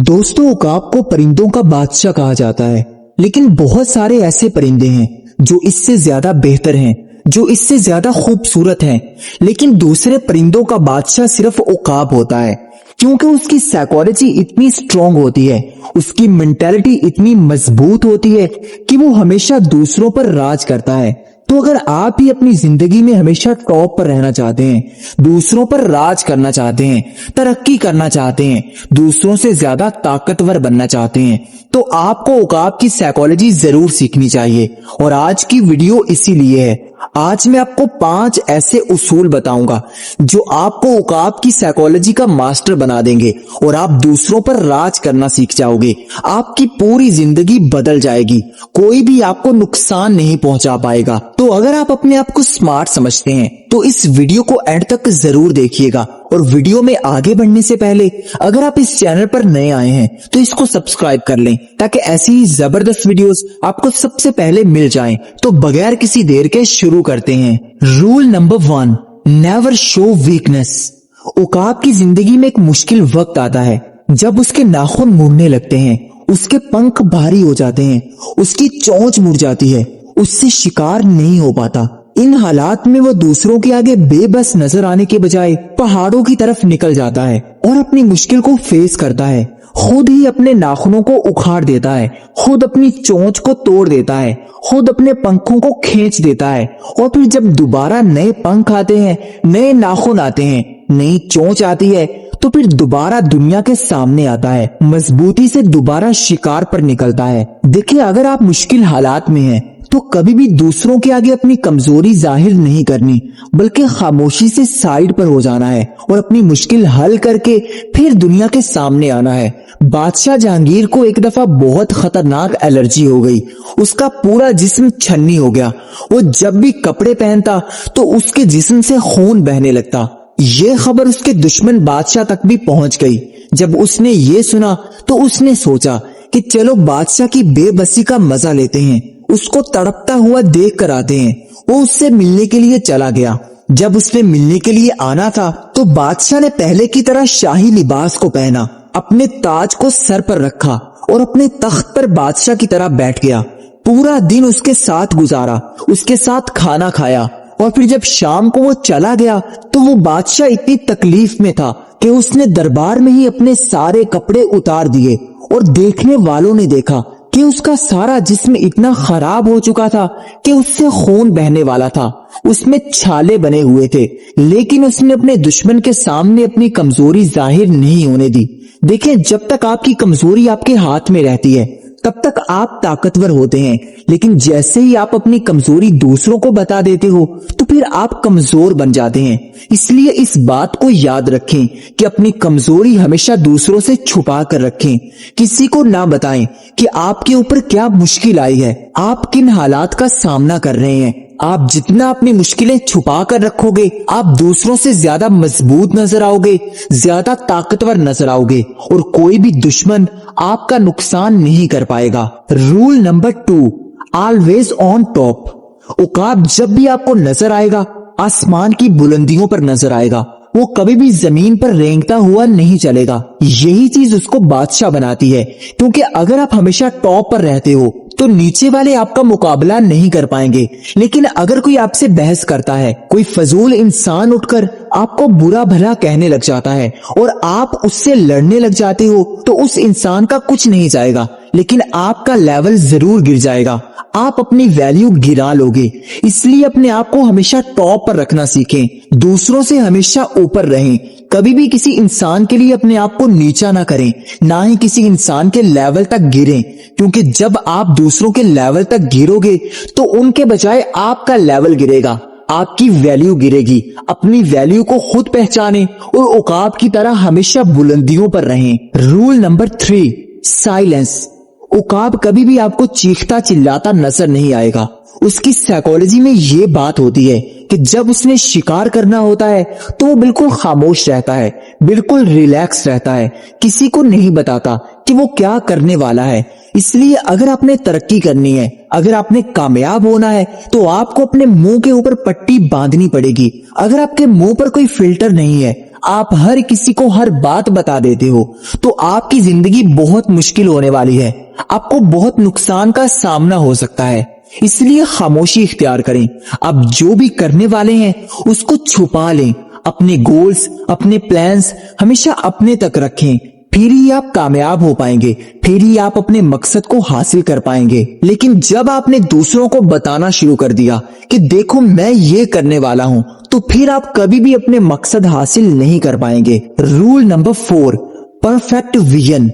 दोस्तों, उकाब को परिंदों का बादशाह कहा जाता है, लेकिन बहुत सारे ऐसे परिंदे हैं जो इससे ज्यादा बेहतर हैं, जो इससे ज्यादा खूबसूरत हैं। लेकिन दूसरे परिंदों का बादशाह सिर्फ उकाब होता है, क्योंकि उसकी साइकोलॉजी इतनी स्ट्रांग होती है, उसकी मेंटालिटी इतनी मजबूत होती है कि वो हमेशा दूसरों पर राज करता है। तो अगर आप भी अपनी जिंदगी में हमेशा टॉप पर रहना चाहते हैं, दूसरों पर राज करना चाहते हैं, तरक्की करना चाहते हैं, दूसरों से ज्यादा ताकतवर बनना चाहते हैं, तो आपको उकाब की साइकोलॉजी जरूर सीखनी चाहिए। और आज की वीडियो इसीलिए है। आज मैं आपको 5 ऐसे उसूल बताऊंगा जो आपको उकाब की साइकोलॉजी का मास्टर बना देंगे और आप दूसरों पर राज करना सीख जाओगे। आपकी पूरी जिंदगी बदल जाएगी, कोई भी आपको नुकसान नहीं पहुंचा पाएगा। तो अगर आप अपने आप को स्मार्ट समझते हैं तो इस वीडियो को एंड तक जरूर देखिएगा। और वीडियो में आगे बढ़ने से पहले अगर आप इस चैनल पर नए आए हैं तो इसको सब्सक्राइब कर लें, ताकि ऐसी ही जबरदस्त वीडियोस आपको सबसे पहले मिल जाएं। तो बगैर किसी देर के शुरू करते हैं। Rule number 1, never show weakness. उकाब की जिंदगी में एक मुश्किल वक्त आता है जब उसके नाखून मुड़ने लगते हैं, उसके पंख भारी हो जाते हैं, उसकी चोंच मुड़ जाती है, उससे शिकार नहीं हो पाता। इन हालात में वो दूसरों के आगे बेबस नजर आने के बजाय पहाड़ों की तरफ निकल जाता है और अपनी मुश्किल को फेस करता है। खुद ही अपने नाखूनों को उखाड़ देता है, खुद अपनी चोंच को तोड़ देता है, खुद अपने पंखों को खींच देता है। और फिर जब दोबारा नए पंख आते हैं, नए नाखून आते हैं, नई चोंच आती है, तो फिर दोबारा दुनिया के सामने आता है, मजबूती से दोबारा शिकार पर निकलता है। देखिए, अगर आप मुश्किल हालात में हैं तो कभी भी दूसरों के आगे अपनी कमजोरी जाहिर नहीं करनी, बल्कि खामोशी से साइड पर हो जाना है और अपनी मुश्किल हल करके फिर दुनिया के सामने आना है। बादशाह जहांगीर को एक दफा बहुत खतरनाक एलर्जी हो गई, उसका पूरा जिस्म छन्नी हो गया। वो जब भी कपड़े पहनता तो उसके जिस्म से खून बहने लगता। ये खबर उसके दुश्मन बादशाह तक भी पहुंच गई। जब उसने ये सुना तो उसने सोचा कि चलो बादशाह की बेबसी का मजा लेते हैं, उसको तड़पता हुआ देख कर आते हैं। वो उससे मिलने के लिए चला गया। जब उसने मिलने के लिए आना था तो बादशाह ने पहले की तरह शाही लिबास को पहना, अपने ताज को सर पर रखा और अपने तख्त पर बादशाह की तरह बैठ गया। पूरा दिन उसके साथ गुजारा, उसके साथ खाना खाया। और फिर जब शाम को वो चला गया तो वो बादशाह इतनी तकलीफ में था कि उसने दरबार में ही अपने सारे कपड़े उतार दिए। और देखने वालों ने देखा कि उसका सारा जिस्म इतना खराब हो चुका था कि उससे खून बहने वाला था, उसमें छाले बने हुए थे। लेकिन उसने अपने दुश्मन के सामने अपनी कमजोरी जाहिर नहीं होने दी। देखिए, जब तक आपकी कमजोरी आपके हाथ में रहती है तब तक आप ताकतवर होते हैं, लेकिन जैसे ही आप अपनी कमजोरी दूसरों को बता देते हो तो फिर आप कमजोर बन जाते हैं। इसलिए इस बात को याद रखें कि अपनी कमजोरी हमेशा दूसरों से छुपा कर रखें। किसी को ना बताएं कि आपके ऊपर क्या मुश्किल आई है, आप किन हालात का सामना कर रहे हैं। आप जितना अपनी मुश्किलें छुपा कर रखोगे, आप दूसरों से ज्यादा मजबूत नजर आओगे, ज्यादा ताकतवर नजर आओगे और कोई भी दुश्मन आपका नुकसान नहीं कर पाएगा। Rule number 2, always on top. उकाब जब भी आपको नजर आएगा आसमान की बुलंदियों पर नजर आएगा, वो कभी भी जमीन पर रेंगता हुआ नहीं चलेगा। यही चीज उसको बादशाह बनाती है, क्योंकि अगर आप हमेशा टॉप पर रहते हो तो नीचे वाले आपका मुकाबला नहीं कर पाएंगे। लेकिन अगर कोई आपसे बहस करता है, कोई फजूल इंसान उठकर आपको बुरा भला कहने लग जाता है और आप उससे लड़ने लग जाते हो, तो उस इंसान का कुछ नहीं जाएगा, लेकिन आपका लेवल जरूर गिर जाएगा। आप अपनी वैल्यू गिरा लोगे। इसलिए अपने आप को हमेशा टॉप पर रखना सीखें, दूसरों से हमेशा ऊपर रहें। कभी भी किसी इंसान के लिए अपने आप को नीचा ना करें, ना ही किसी इंसान के लेवल तक गिरें, क्योंकि जब आप दूसरों के लेवल तक गिरोगे तो उनके बजाय आपका लेवल गिरेगा, आपकी वैल्यू गिरेगी। अपनी वैल्यू को खुद पहचानें और उकाब की तरह हमेशा बुलंदियों पर रहें। Rule number 3, silence. उकाब कभी भी आपको चीखता चिल्लाता नजर नहीं आएगा। उसकी साइकोलॉजी में ये बात होती है कि जब उसने शिकार करना होता है तो वो बिल्कुल खामोश रहता है, बिल्कुल रिलैक्स रहता है, किसी को नहीं बताता कि वो क्या करने वाला है। इसलिए अगर आपने तरक्की करनी है, अगर आपने कामयाब होना है, तो आपको अपने मुंह के ऊपर पट्टी बांधनी पड़ेगी। अगर आपके मुंह पर कोई फिल्टर नहीं है, आप हर किसी को हर बात बता देते हो, तो आपकी जिंदगी बहुत मुश्किल होने वाली है। आपको बहुत नुकसान का सामना हो सकता है। इसलिए खामोशी इख्तियार करें। आप जो भी करने वाले हैं उसको छुपा लें। अपने गोल्स, अपने प्लान्स हमेशा अपने तक रखें। फिर ही आप कामयाब हो पाएंगे, फिर ही आप अपने मकसद को हासिल कर पाएंगे। लेकिन जब आपने दूसरों को बताना शुरू कर दिया कि देखो मैं ये करने वाला हूं, तो फिर आप कभी भी अपने मकसद हासिल नहीं कर पाएंगे। Rule number 4, perfect vision.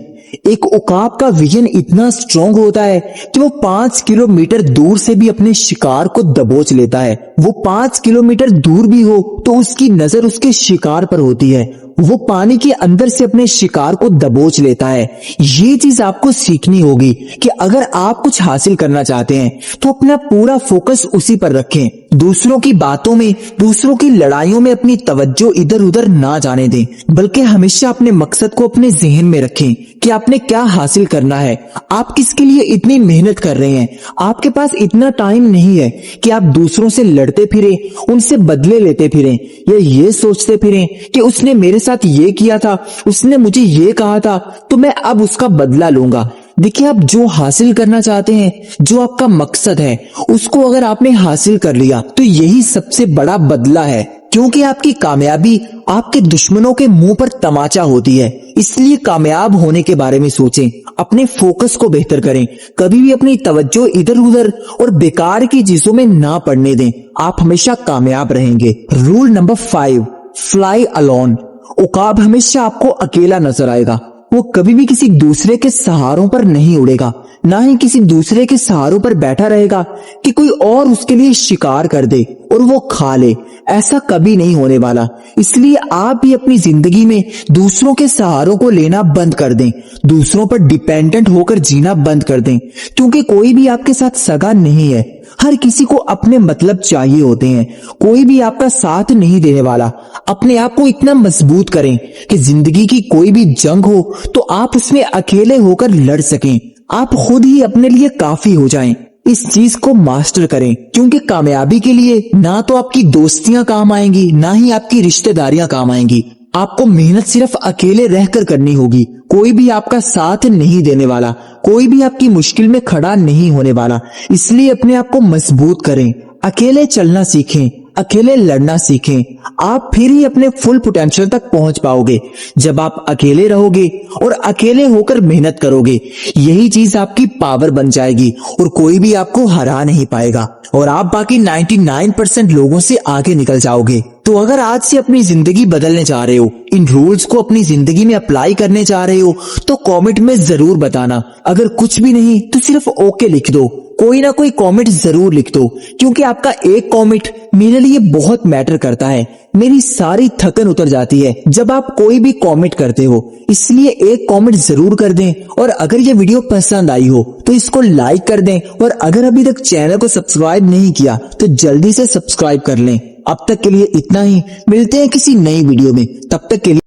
एक उकाब का विजन इतना स्ट्रॉन्ग होता है कि वो 5 किलोमीटर दूर से भी अपने शिकार को दबोच लेता है। वो 5 किलोमीटर दूर भी हो तो उसकी नजर उसके शिकार पर होती है। वो पानी के अंदर से अपने शिकार को दबोच लेता है। ये चीज आपको सीखनी होगी कि अगर आप कुछ हासिल करना चाहते हैं तो अपना पूरा फोकस उसी पर रखें। दूसरों की बातों में, दूसरों की लड़ाइयों में अपनी तवज्जो इधर उधर ना जाने दें, बल्कि हमेशा अपने मकसद को अपने जहन में रखें कि आपने क्या हासिल करना है। आप किसके लिए इतनी मेहनत कर रहे हैं। आपके पास इतना टाइम नहीं है कि आप दूसरों से लड़ते फिरें, उनसे बदले लेते फिरें, या ये सोचते फिरें कि उसने मेरे साथ ये किया था, उसने मुझे ये कहा था, तो मैं अब उसका बदला लूंगा। देखिए, आप जो हासिल करना चाहते हैं, जो आपका मकसद है, उसको अगर आपने हासिल कर लिया तो यही सबसे बड़ा बदला है। क्योंकि आपकी कामयाबी आपके दुश्मनों के मुंह पर तमाचा होती है। इसलिए कामयाब होने के बारे में सोचें, अपने फोकस को बेहतर करें, कभी भी अपनी तवज्जो इधर उधर और बेकार की चीजों में ना पड़ने दें। आप हमेशा कामयाब रहेंगे। Rule number 5, fly alone. उकाब हमेशा आपको अकेला नजर आएगा। वो कभी भी किसी दूसरे के सहारों पर नहीं उड़ेगा, ना ही किसी दूसरे के सहारों पर बैठा रहेगा कि कोई और उसके लिए शिकार कर दे और वो खा ले। ऐसा कभी नहीं होने वाला। इसलिए आप भी अपनी जिंदगी में दूसरों के सहारों को लेना बंद कर दें, दूसरों पर डिपेंडेंट होकर जीना बंद कर दें। क्योंकि कोई भी आपके साथ सगा नहीं है। हर किसी को अपने मतलब चाहिए होते हैं। कोई भी आपका साथ नहीं देने वाला। अपने आप को इतना मजबूत करें कि जिंदगी की कोई भी जंग हो तो आप उसमें अकेले होकर लड़ सकें। आप खुद ही अपने लिए काफी हो जाएं। इस चीज को मास्टर करें, क्योंकि कामयाबी के लिए ना तो आपकी दोस्तियां काम आएंगी, ना ही आपकी रिश्तेदारियां काम आएंगी। आपको मेहनत सिर्फ अकेले रहकर करनी होगी। कोई भी आपका साथ नहीं देने वाला, कोई भी आपकी मुश्किल में खड़ा नहीं होने वाला। इसलिए अपने आप को मजबूत करें, अकेले चलना सीखें, अकेले लड़ना सीखें। आप फिर ही अपने फुल पोटेंशियल तक पहुंच पाओगे जब आप अकेले रहोगे और अकेले होकर मेहनत करोगे। यही चीज आपकी पावर बन जाएगी और कोई भी आपको हरा नहीं पाएगा और आप बाकी 99% लोगों से आगे निकल जाओगे। तो अगर आज से अपनी जिंदगी बदलने जा रहे हो, इन रूल्स को अपनी जिंदगी में अप्लाई करने जा रहे हो, तो कमेंट में जरूर बताना। अगर कुछ भी नहीं तो सिर्फ ओके लिख दो, कोई ना कोई कमेंट जरूर लिख दो, क्योंकि आपका एक कमेंट मेरे लिए बहुत मैटर करता है। मेरी सारी थकन उतर जाती है जब आप कोई भी कमेंट करते हो। इसलिए एक कमेंट जरूर कर दें और अगर ये वीडियो पसंद आई हो तो इसको लाइक कर दें और अगर अभी तक चैनल को सब्सक्राइब नहीं किया तो जल्दी से सब्सक्राइब कर लें। अब तक के लिए इतना ही, मिलते हैं किसी नई वीडियो में, तब तक के लिए